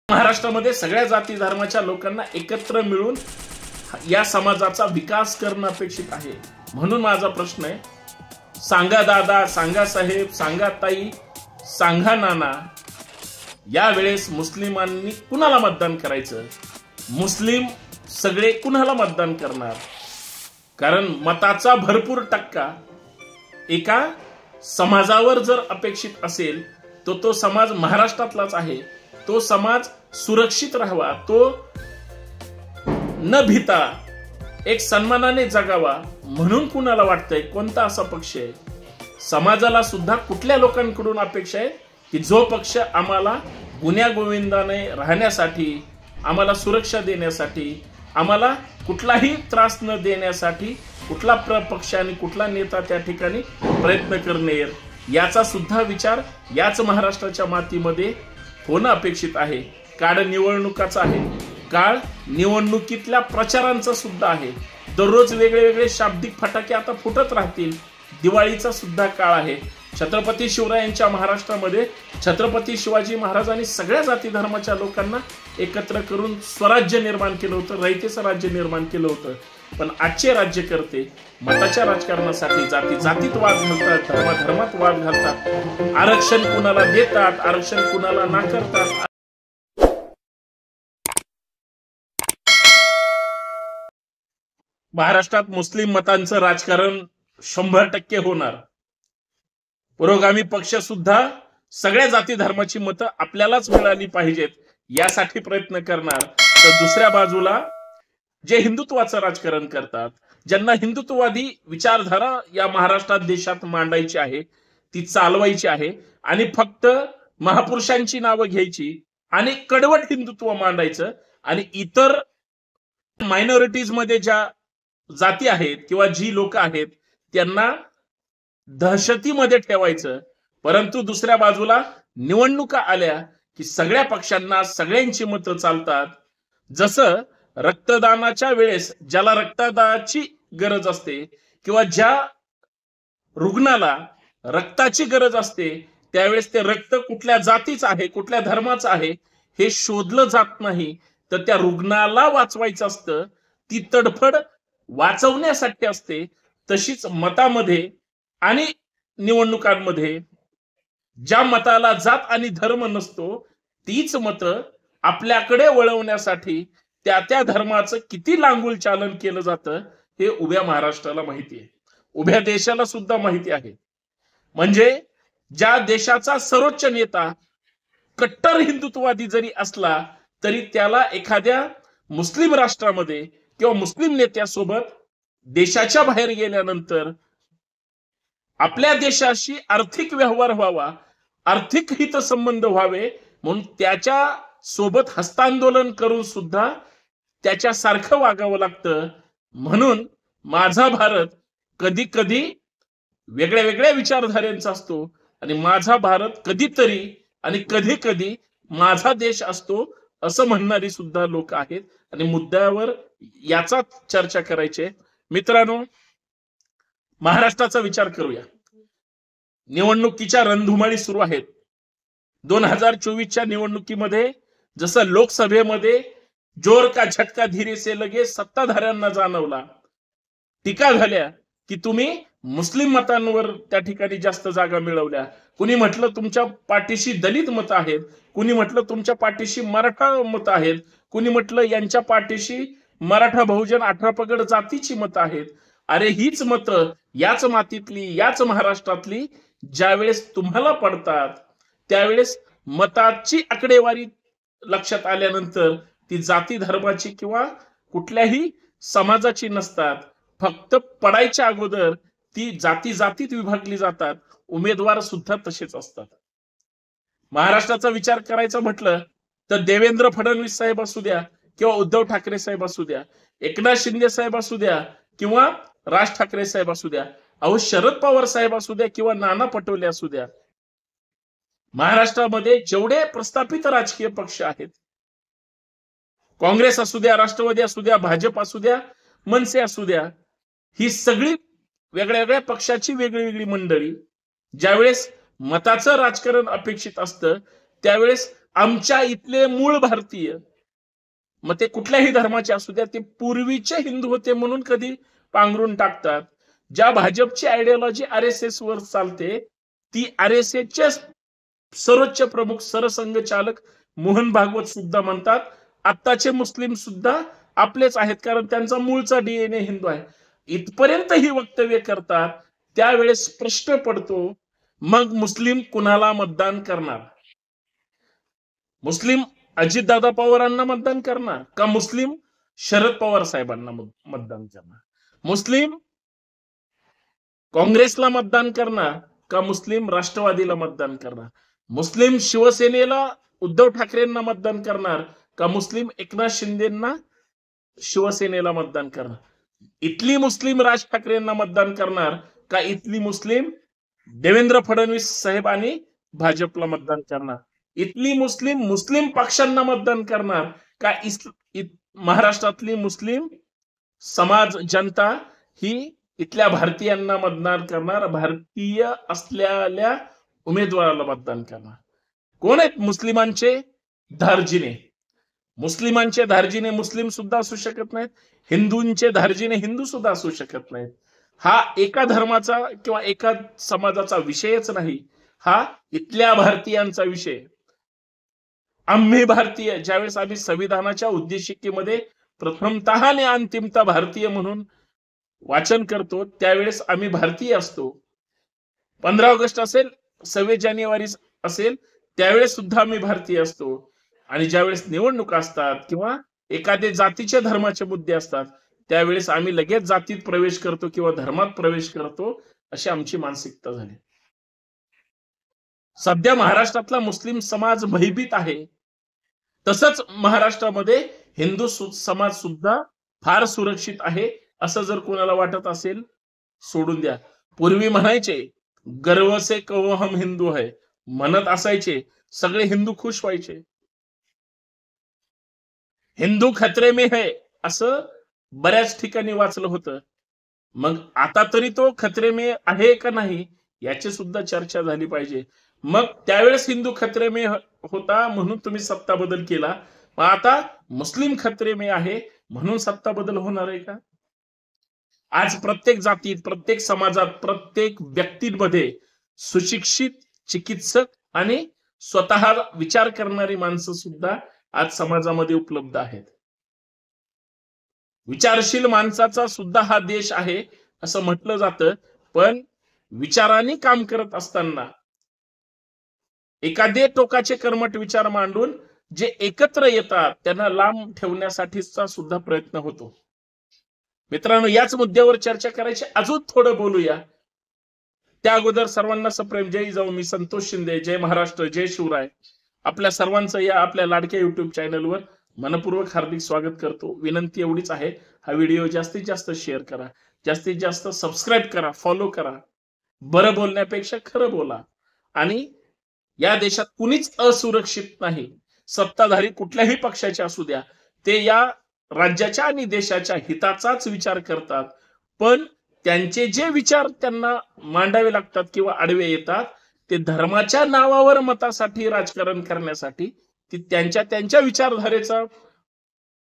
महाराष्ट्रामध्ये सगळ्या जाती धर्माच्या लोकांना एकत्र मिळून या समाजाचा विकास करणं अपेक्षित आहे। म्हणून माझा प्रश्न आहे, सांगा दादा, सांगा साहेब, सांगा ताई, सांगा नाना, यावेळेस मुस्लिमांनी कुणाला मतदान करायचं? मुस्लिम सगळे कुणाला मतदान करणार? कारण मताचा भरपूर टक्का एका समाजावर जर अपेक्षित असेल तर तो समाज महाराष्ट्रातलाच आहे। तो समाज सुरक्षित राहावा, तो न भीता एक सन्मानाने जगावा म्हणून कुणाला वाटतंय? कोणता असा पक्ष आहे? समाजाला सुद्धा कुठल्या लोकांकडून अपेक्षा आहे की जो पक्ष आम्हाला गुन्ह्या गोविंदाने राहण्यासाठी, आम्हाला सुरक्षा देण्यासाठी, आम्हाला कुठलाही त्रास न देण्यासाठी कुठला पक्ष आणि कुठला नेता त्या ठिकाणी प्रयत्न करणे, याचा सुद्धा विचार याच महाराष्ट्राच्या मातीमध्ये होणं अपेक्षित आहे। काळ निवडणुकाचा आहे, काळ निवडणुकीतल्या प्रचारांचा सुद्धा आहे। दररोज वेगळे वेगळे शाब्दिक फटाके आता फुटत राहतील। दिवाळीचा सुद्धा काळ आहे। छत्रपती शिवरायांच्या महाराष्ट्रामध्ये छत्रपती शिवाजी महाराजांनी सगळ्या जाती धर्माच्या लोकांना एकत्र करून स्वराज्य निर्माण केलं होतं, रयतेचं राज्य निर्माण केलं होतं। पण आजचे राज्यकर्ते मताच्या राजकारणासाठी जातीत वाद घालतात, धर्मात वाद घालतात, आरक्षण कुणाला देतात, आरक्षण कुणाला नाकारतात। महाराष्ट्रात मुस्लिम मतांचं राजकारण 100% होणार। पुरोगामी पक्ष सुद्धा सगळ्या जाती धर्माची मतं आपल्यालाच मिळाली पाहिजेत यासाठी प्रयत्न करणार। तर दुसऱ्या बाजूला जे हिंदुत्वाचं राजकारण करतात, ज्यांना हिंदुत्ववादी विचारधारा या महाराष्ट्रात देशात मांडायची आहे, ती चालवायची आहे आणि फक्त महापुरुषांची नावं घ्यायची आणि कडवट हिंदुत्व मांडायचं आणि इतर मायनॉरिटीज मध्ये ज्या जाती आहेत किंवा जी लोक आहेत त्यांना दहशतीमध्ये ठेवायचं। परंतु दुसऱ्या बाजूला निवडणुका आल्या की सगळ्या पक्षांना सगळ्यांची मतं चालतात। जसं रक्तदानाच्या वेळेस ज्याला रक्तदानाची गरज असते किंवा ज्या रुग्णाला रक्ताची गरज असते त्यावेळेस ते रक्त कुठल्या जातीचं आहे, कुठल्या धर्माचं आहे हे शोधलं जात नाही, तर त्या रुग्णाला वाचवायचं असतं। ती तडफड वाचवण्यासाठी असते। तशीच मतामध्ये आणि निवडणुकांमध्ये ज्या मताला जात आणि धर्म नसतो तीच मतं आपल्याकडे वळवण्यासाठी त्या धर्माचं किती लांगुल चालन केलं जातं हे उभ्या महाराष्ट्राला माहिती आहे, उभ्या देशाला सुद्धा माहिती आहे। म्हणजे ज्या देशाचा सर्वोच्च नेता कट्टर हिंदुत्ववादी जरी असला तरी त्याला एखाद्या मुस्लिम राष्ट्रामध्ये किंवा मुस्लिम नेत्यासोबत देशाच्या बाहेर गेल्यानंतर आपल्या देशाशी आर्थिक व्यवहार व्हावा, आर्थिक हितसंबंध व्हावे म्हणून त्याच्या सोबत हस्तांदोलन करून सुद्धा त्याच्यासारखं वागावं लागतं। म्हणून माझा भारत कधी कधी वेगळ्या वेगळ्या विचारधारेचा असतो आणि माझा भारत कधीतरी आणि कधी कधी माझा देश असतो असं म्हणणारी सुद्धा लोक आहेत आणि मुद्द्यावर याचा चर्चा करायची। मित्रांनो, महाराष्ट्राचा विचार करूया। निवडणुकीच्या रणधुमाळी सुरू आहेत। 2024च्या निवडणुकीमध्ये जसं लोकसभेमध्ये जोर का झटका धीरे से लगे सत्ताधाऱ्यांना जाणवला, टीका झाल्या की तुम्ही मुस्लिम मतांवर त्या ठिकाणी जास्त जागा मिळवल्या। कुणी म्हटलं तुमच्या पाठीशी दलित मतं आहेत, कुणी म्हटलं तुमच्या पाठीशी मराठा मतं आहेत, कुणी म्हटलं यांच्या पाठीशी मराठा बहुजन 18 पगड जातीची मतं आहेत। अरे हीच मतं याच मातीतली, याच महाराष्ट्रातली ज्यावेळेस तुम्हाला पडतात त्यावेळेस मताची आकडेवारी लक्षात आल्यानंतर ती जाती धर्माची किंवा कुठल्याही समाजाची नसतात। फक्त पडायच्या अगोदर ती जातीत विभागली जातात। उमेदवार सुद्धा तसेच असतात। महाराष्ट्राचा विचार करायचा म्हटलं तर देवेंद्र फडणवीस साहेब असू द्या किंवा उद्धव ठाकरे साहेब असू द्या, एकनाथ शिंदे साहेब असू द्या किंवा राज ठाकरे साहेब असू द्या, अहो शरद पवार साहेब असू द्या किंवा नाना पटोले असू द्या, महाराष्ट्रामध्ये जेवढे प्रस्थापित राजकीय पक्ष आहेत, काँग्रेस असू द्या, राष्ट्रवादी असू द्या, भाजप असू द्या, मनसे असू द्या, ही सगळी वेगळ्या वेगळ्या पक्षाची वेगळी मंडळी ज्यावेळेस मताचं राजकारण अपेक्षित असतं त्यावेळेस आमच्या इथले मूळ भारतीय, मग ते कुठल्याही धर्माचे असू द्या, ते पूर्वीचे हिंदू होते म्हणून कधी पांघरून टाकतात. ज्या भाजपची आयडियोलॉजी RSS वर चालते, ती RSS चे सर्वोच्च प्रमुख सरसंघचालक मोहन भागवत सुद्धा म्हणतात आत्ताचे मुस्लिम सुद्धा आपलेच आहेत, कारण त्यांचा मूळचा DNA हिंदू आहे. इथपर्यंत ही वक्तव्य करतात. त्यावेळेस प्रश्न पडतो, मग मुस्लिम कुणाला मतदान करणार? मुस्लिम अजितदादा पवारांना मतदान करणार का मुस्लिम शरद पवार साहेबांना मतदान करणार? मुस्लिम काँग्रेसला मतदान करणार का मुस्लिम राष्ट्रवादीला मतदान करणार? मुस्लिम शिवसेनेला उद्धव ठाकरेंना मतदान करणार का मुस्लिम एकनाथ शिंदेना शिवसेनेला मतदान करणार? इथली मुस्लिम राज ठाकरेंना मतदान करणार का इथली मुस्लिम देवेंद्र फडणवीस साहेब आणि भाजपला मतदान करणार? इथली मुस्लिम मुस्लिम पक्षांना मतदान करणार का महाराष्ट्रातली मुस्लिम समाज जनता ही इथल्या भारतीयांना मतदान करणार, भारतीय असलेल्या उमेदवाराला मतदान करणार? कोण आहेत मुस्लिमांचे धार्जिणे? मुस्लिमांचे धार्जिणे मुस्लिम सुद्धा असू शकत नाहीत, हिंदूंचे धार्जिणे हिंदू सुद्धा असू शकत नाहीत. हा एका धर्माचा किंवा एका समाजाचा विषयच नाही, हा इथल्या भारतीयांचा विषय. आम्ही भारतीय, ज्यावेळेस आम्ही संविधानाच्या उद्देशिकेमध्ये प्रथमतः आणि अंतिमतः भारतीय म्हणून वाचन करतो, त्यावेळेस आम्ही भारतीय असतो. 15 ऑगस्ट असेल, 26 जानेवारी असेल, त्यावेळेस सुद्धा आम्ही भारतीय असतो. आणि ज्यावेळेस निवडणुका असतात किंवा एखादे जातीच्या धर्माचे मुद्दे असतात, त्यावेळेस आम्ही लगेच जातीत प्रवेश करतो किंवा धर्मात प्रवेश करतो, अशी आमची मानसिकता झाली. सध्या महाराष्ट्रातला मुस्लिम समाज भयभीत आहे. तसंच महाराष्ट्रामध्ये हिंदू समाज सुद्धा फार सुरक्षित आहे असं जर कोणाला वाटत असेल, सोडून द्या. पूर्वी म्हणायचे गर्व से कहो हम हिंदू है, म्हणत असायचे, सगळे हिंदू खुश व्हायचे. हिंदू खतरे में है असं बऱ्याच ठिकाणी वाचलं होतं. मग आता तरी तो खतरे में आहे का नाही याची सुद्धा चर्चा झाली पाहिजे. मग त्यावेळेस हिंदू खतरे में होता म्हणून तुम्ही सत्ता बदल केला, मग आता मुस्लिम खतरे में आहे म्हणून सत्ता बदल होणार आहे का? आज प्रत्येक जातीत, प्रत्येक समाजात, प्रत्येक व्यक्तीमध्ये सुशिक्षित चिकित्सक आणि स्वतः विचार करणारी माणसं सुद्धा आज समाजामध्ये उपलब्ध आहेत. विचारशील माणसाचा सुद्धा हा देश आहे असं म्हटलं जातं. पण विचाराने काम करत असताना एखादे टोकाचे कर्मठ विचार मांडून जे एकत्र येतात त्यांना लांब ठेवण्यासाठीचा सुद्धा प्रयत्न होतो. मित्रांनो, याच मुद्द्यावर चर्चा करायची, अजून थोडं बोलूया. त्या अगोदर सर्वांना सप्रेम जय जाऊ. मी संतोष शिंदे. जय महाराष्ट्र, जय शिवराय. आपल्या सर्वांचं या आपल्या लाडक्या युट्यूब चॅनलवर मनपूर्वक हार्दिक स्वागत करतो. विनंती एवढीच आहे, हा व्हिडिओ जास्तीत जास्त शेअर करा, जास्तीत जास्त सबस्क्राईब करा, फॉलो करा. बरं बोलण्यापेक्षा खरं बोला. आणि या देशात कुणीच असुरक्षित नाही. सत्ताधारी कुठल्याही पक्षाचे असू द्या, ते या राज्याच्या आणि देशाच्या हिताचाच विचार करतात. पण त्यांचे जे विचार त्यांना मांडावे लागतात किंवा आडवे येतात, ते धर्माच्या नावावर मतासाठी राजकारण करण्यासाठी ती त्यांच्या विचारधारेचा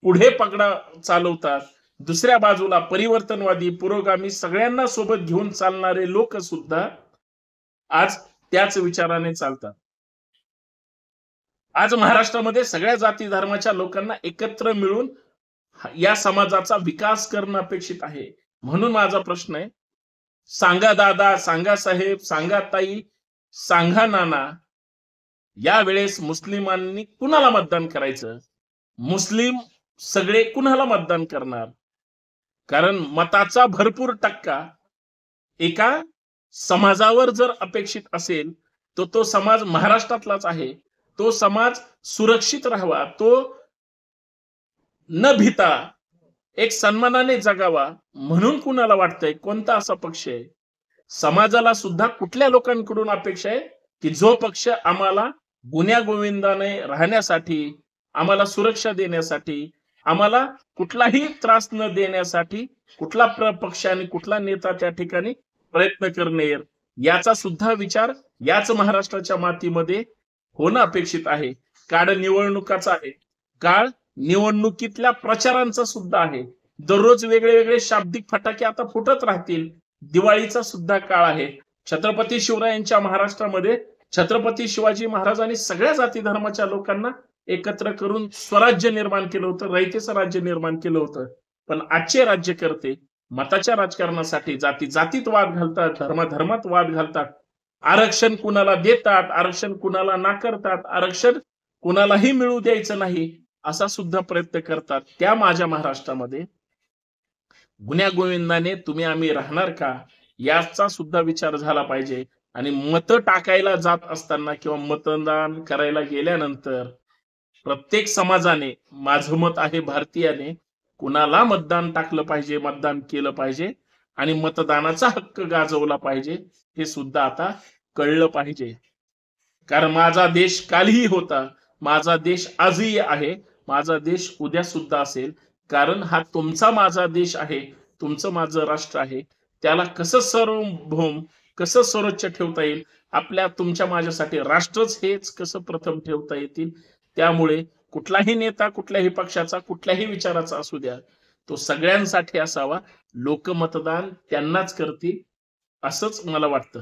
पुढे पगडा चालवतात. दुसऱ्या बाजूला परिवर्तनवादी, पुरोगामी, सगळ्यांना सोबत घेऊन चालणारे लोक सुद्धा आज त्याच विचाराने चालतात. आज महाराष्ट्रामध्ये सगळ्या जाती धर्माच्या लोकांना एकत्र मिळून या समाजाचा विकास करणं अपेक्षित आहे. म्हणून माझा प्रश्न आहे, सांगा दादा, सांगा साहेब, सांगा ताई, सांगा नाना, यावेळेस मुस्लिमांनी कुणाला मतदान करायचं? मुस्लिम सगळे कुणाला मतदान करणार? कारण मताचा भरपूर टक्का एका समाजावर जर अपेक्षित असेल तर तो समाज महाराष्ट्रातलाच आहे. तो समाज सुरक्षित राहावा, तो न भीता एक सन्मानाने जगावा म्हणून कुणाला वाटतंय? कोणता असा पक्ष आहे? समाजाला सुद्धा कुठल्या लोकांकडून अपेक्षा आहे की जो पक्ष आम्हाला गुन्ह्या गोविंदाने राहण्यासाठी, आम्हाला सुरक्षा देण्यासाठी, आम्हाला कुठलाही त्रास न देण्यासाठी कुठला पक्ष आणि कुठला नेता त्या ठिकाणी प्रयत्न करणार, याचा सुद्धा विचार याच महाराष्ट्राच्या मातीमध्ये होणं अपेक्षित आहे. काळ निवडणुकाचा आहे, काळ निवडणुकीतल्या प्रचारांचा सुद्धा आहे. दररोज वेगळे वेगळे शाब्दिक फटाके आता फुटत राहतील. दिवाळीचा सुद्धा काळ आहे. छत्रपती शिवरायांच्या महाराष्ट्रामध्ये छत्रपती शिवाजी महाराजांनी सगळ्या जाती धर्माच्या लोकांना एकत्र करून स्वराज्य निर्माण केलं होतं, रयतेचं राज्य निर्माण केलं होतं. पण आजचे राज्यकर्ते मताच्या राजकारणासाठी जाती जातीत वाद घालतात, धर्मात वाद घालतात. आरक्षण कुणाला देतात, आरक्षण कुणाला नाकारतात, आरक्षण कुणालाही मिळू द्यायचं नाही असा सुद्धा प्रयत्न करतात. त्या माझ्या महाराष्ट्रामध्ये गुन्ह्या गोविंदाने तुम्ही आम्ही राहणार का याचा सुद्धा विचार झाला पाहिजे. आणि मतं टाकायला जात असताना किंवा मतदान करायला गेल्यानंतर प्रत्येक समाजाने, माझं मत आहे भारतीयाने, कुणाला मतदान टाकलं पाहिजे, मतदान केलं पाहिजे आणि मतदानाचा हक्क गाजवला पाहिजे हे सुद्धा आता कळलं पाहिजे. कारण माझा देश कालही होता, माझा देश आजही आहे, माझा देश उद्या सुद्धा असेल. कारण हा तुमचा माझा देश आहे, तुमचं माझं राष्ट्र आहे. त्याला कसं सार्वभौम, कसं सर्वोच्च ठेवता येईल, आपल्या तुमच्या माझ्यासाठी राष्ट्रच हेच कसं प्रथम ठेवता येतील. त्यामुळे कुठलाही नेता, कुठल्याही पक्षाचा, कुठल्याही विचाराचा असू द्या, तो सगळ्यांसाठी असावा. लोक मतदान त्यांनाच करतील असंच मला वाटतं.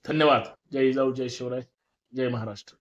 धन्यवाद. जय जिजाऊ, जय शिवराय, जय महाराष्ट्र.